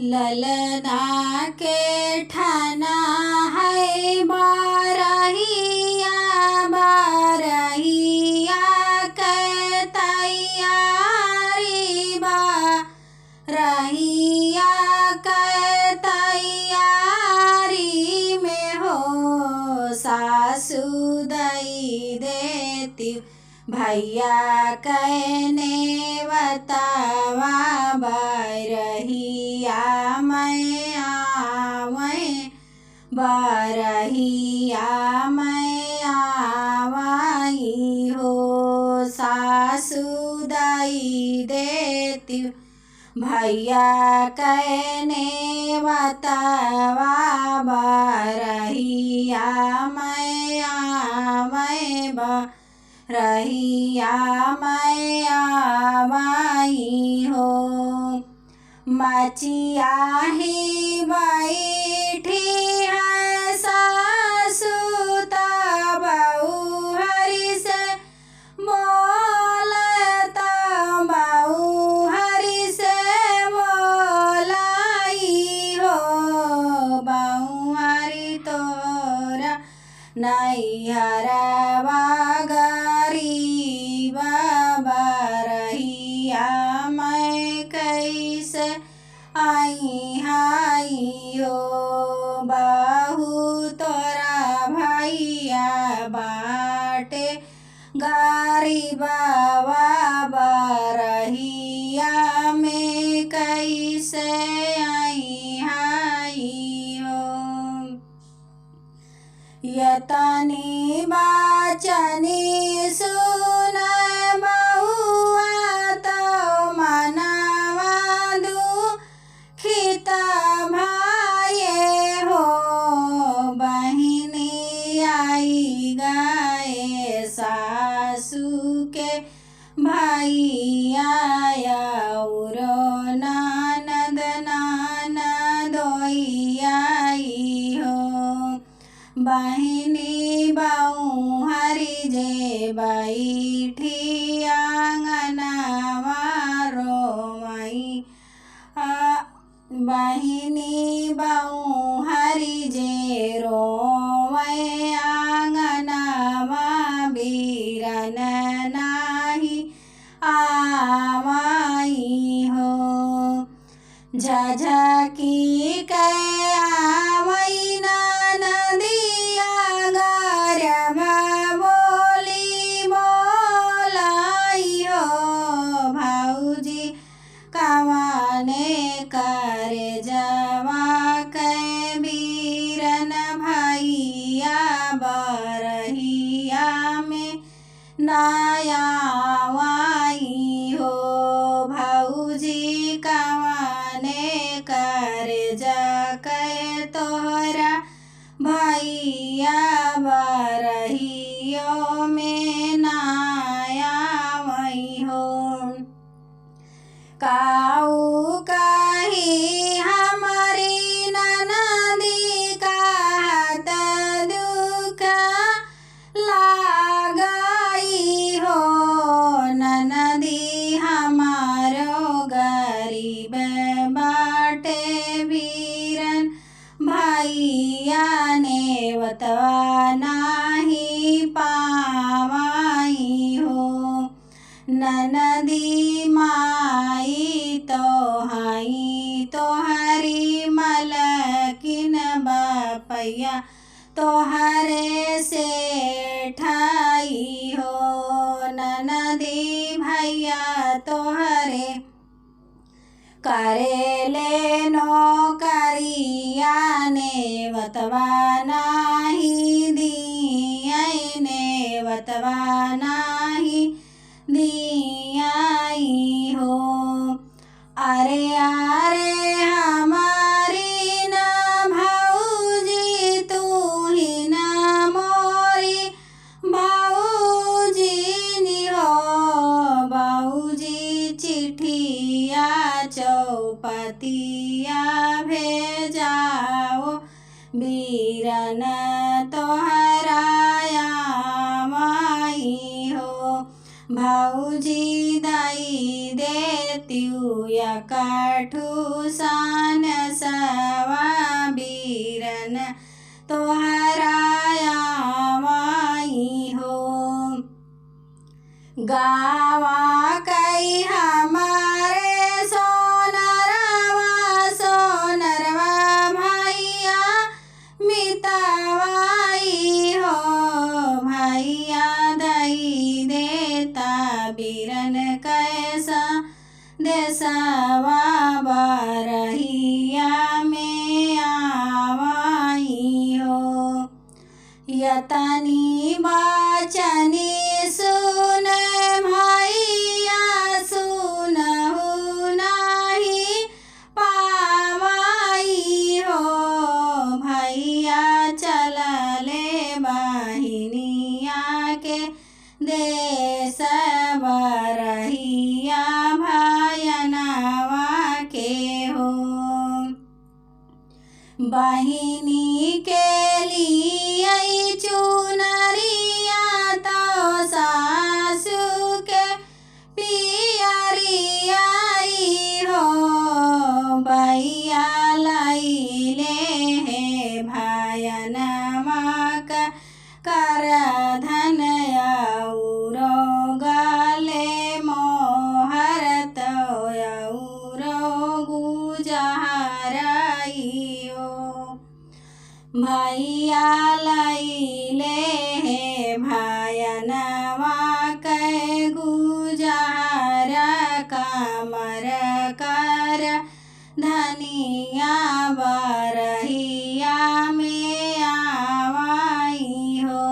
ललना के ठाना है बारहिया बारहिया के तैयारी बारहिया के तैयारी में हो सासु दई देती भैया कहने बतावा बारहिया मैं आवे बारहिया मैं आवाई हो सासु दई देती भैया कहने बतावा बारहिया मैं आवे रहिया मैं आवाई हो मचिया ही बैठी है सासु तबऊ हरि से बोलता बऊ हरि से बोलाई हो बऊ हरि तोरा नैहरवा बारहिया मैं कैसे आई हाई हो बाहू तोरा भैया बाटे गारी बाबा बारहिया में कैसे आई हाई हो यतनी बाचनी सुन बहुआ तो मनवा दुखित भाये हो बहिनी आई गए सासू के भैया और ननद ननदोई हो बहिनी बाऊ हरि जे बैठी आंगनवा रोमई बहिनी बाऊ हरि जे रोवे आंगनवा बीरन नाही आवाई हो झझकी के आवई नदिया गरब बोली बोलाई हो भौजी कवाने कर जवा के बीरन भैया बारहिया में नायावाई हो भौजी कवाने कर जाके तोहरा भैया बारहियो में नायावाई हो काऊ कही हमारी ननदी कहत दुख लागई हो ननदी हमारो गरीब बाटे बीरन भैया ने बतवा नाही पावाई हो ननदी माई तो हाई तोहरी मलकिन बापैया तोहरे से ठाई हो ननदी भैया तोहरे करे ले नौकरिया ने बतवा नाही दिया ने बतवा नाही दियाई हो अरे अरे हमारी ना भौजी तू ही ना मोरी भौजी नी हो भौजी चिट्ठिया चौपतिया भेजाओ बीरन तोहराया माई हो भौजी दाई देत्यू या काठू सान गावा कई हमारे सोनरवा सोनरवा भैया मितवाई हो भैया दई देता बिरन कैसा देसवा बरहिया में आवाई हो यतनी बचनी सुन भैया सुनहु नाही पावाई हो भैया चलले बहिनिया के देश बरहिया भयनवा के हो बहिनी के लिए चुनरिया तो सासू के पियरियाई हो भैया लैले है भयनवा का कर धन औरो गले मोहर तो औरो गुजहराइयो भैया लैले है भयनवा के गुजर कमर कर धनिया बरहिया में आवाई हो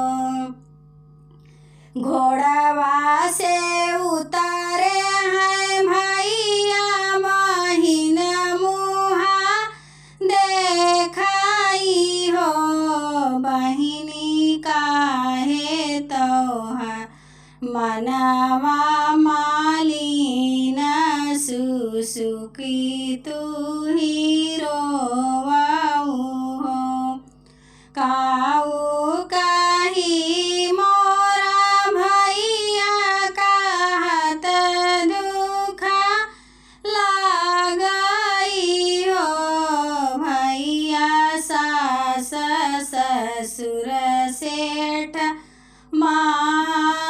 घोड़वा से उतारे हैं भैया बहिन मुहा देखाई हो बहिनी काहे तो मनवा मालिन सुसुकी तू ही रोवाऊ हो काऊ काही मोरा भैया कहत दुख लागई हो भैया सास ससुर सेठ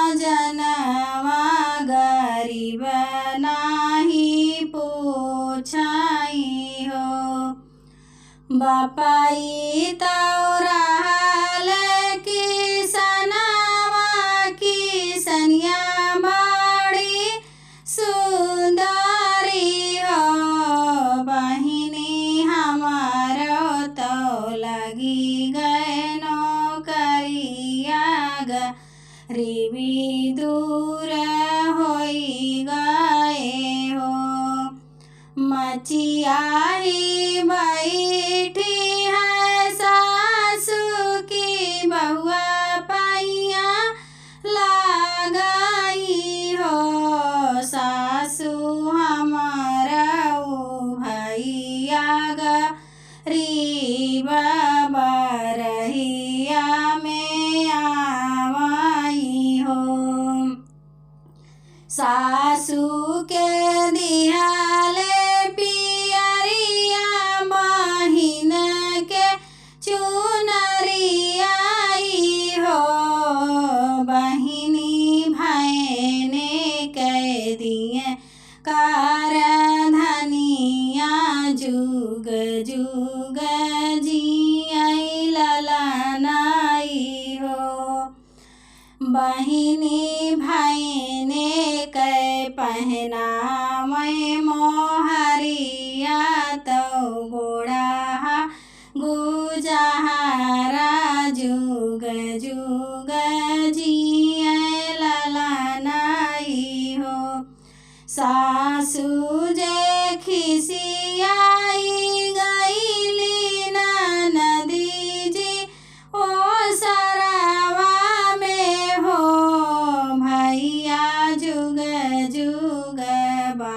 महाजनवा गरीब नाही पूछाई हो बापाई तौराल किसनवा किसनिया बड़ी सुंदरी हो बहिनी हमारो तो लगी गए नौकरिया गरीबी दूर होई गए हो मचियाही बैठी है सासू की बहुआ पैया लगाई हो सासू हमारा भैया गरीब बरहिया में आवाई हो सासू के दिहाले पियरिया बहिन के चुनरियाई हो बहिनी भैने कह दिए कार धनिया जुग जुग जियई ललनाई हो बहिनी भैने कह पहना मैं मोहरिया तो गोड़ा गुजहारा जुग जुग जिए ललनाई हो सासू जे खिसियाई गईली नदी जी ओ सरवा में हो भैया जुग जुग बा